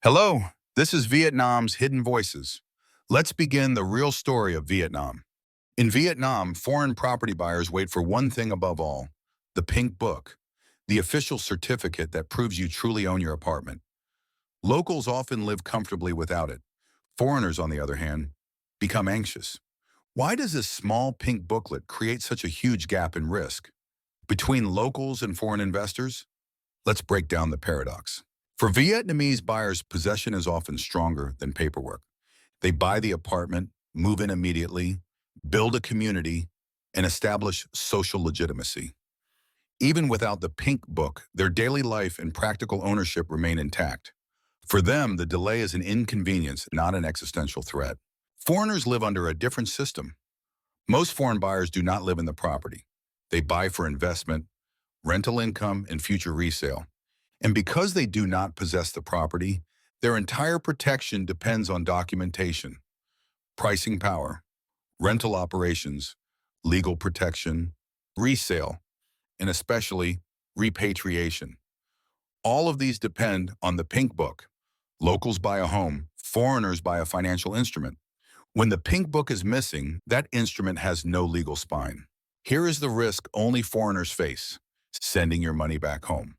Hello, this is Vietnam's Hidden Voices. Let's begin the real story of Vietnam. In Vietnam, foreign property buyers wait for one thing above all, the Pink Book, the official certificate that proves you truly own your apartment. Locals often live comfortably without it. Foreigners, on the other hand, become anxious. Why does this small pink booklet create such a huge gap in risk? Between locals and foreign investors? Let's break down the paradox. For Vietnamese buyers, possession is often stronger than paperwork. They buy the apartment, move in immediately, build a community, and establish social legitimacy. Even without the pink book, their daily life and practical ownership remain intact. For them, the delay is an inconvenience, not an existential threat. Foreigners live under a different system. Most foreign buyers do not live in the property. They buy for investment, rental income, and future resale. And because they do not possess the property, their entire protection depends on documentation, pricing power, rental operations, legal protection, resale, and especially repatriation. All of these depend on the pink book. Locals buy a home, foreigners buy a financial instrument. When the pink book is missing, that instrument has no legal spine. Here is the risk only foreigners face: sending your money back home.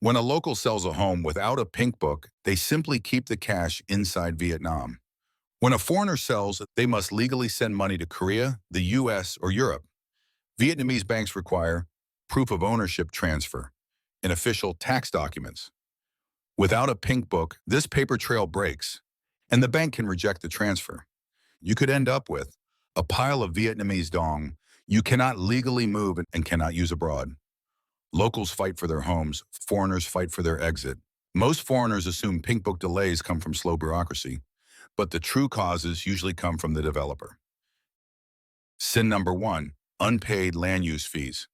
When a local sells a home without a pink book, they simply keep the cash inside Vietnam. When a foreigner sells, they must legally send money to Korea, the US, or Europe. Vietnamese banks require proof of ownership transfer and official tax documents. Without a pink book, this paper trail breaks, and the bank can reject the transfer. You could end up with a pile of Vietnamese dong you cannot legally move and cannot use abroad. Locals fight for their homes, foreigners fight for their exit. Most foreigners assume pink book delays come from slow bureaucracy, but the true causes usually come from the developer. Sin number one, unpaid land use fees.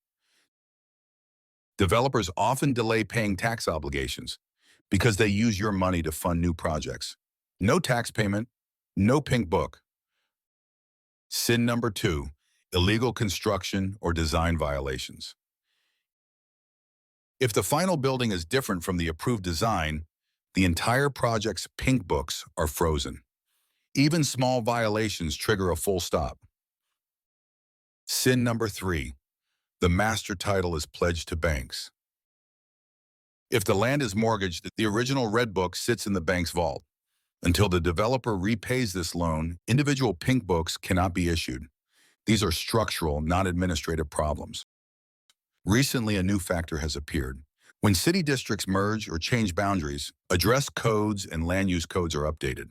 Developers often delay paying tax obligations because they use your money to fund new projects. No tax payment, no pink book. Sin number two, illegal construction or design violations. If the final building is different from the approved design, the entire project's pink books are frozen. Even small violations trigger a full stop. Sin number three, the master title is pledged to banks. If the land is mortgaged, the original red book sits in the bank's vault. Until the developer repays this loan, individual pink books cannot be issued. These are structural, not administrative problems. Recently, a new factor has appeared. When city districts merge or change boundaries, address codes and land use codes are updated.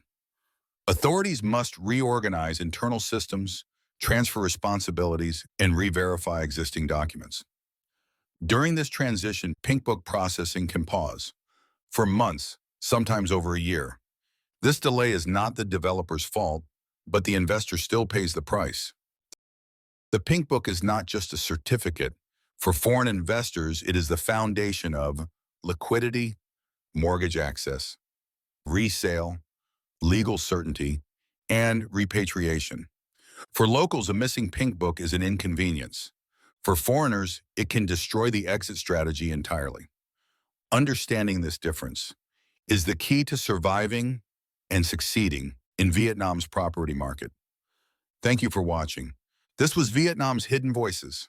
Authorities must reorganize internal systems, transfer responsibilities, and re-verify existing documents. During this transition, pink book processing can pause for months, sometimes over a year. This delay is not the developer's fault, but the investor still pays the price. The pink book is not just a certificate. For foreign investors, it is the foundation of liquidity, mortgage access, resale, legal certainty, and repatriation. For locals, a missing pink book is an inconvenience. For foreigners, it can destroy the exit strategy entirely. Understanding this difference is the key to surviving and succeeding in Vietnam's property market. Thank you for watching. This was Vietnam's Hidden Voices.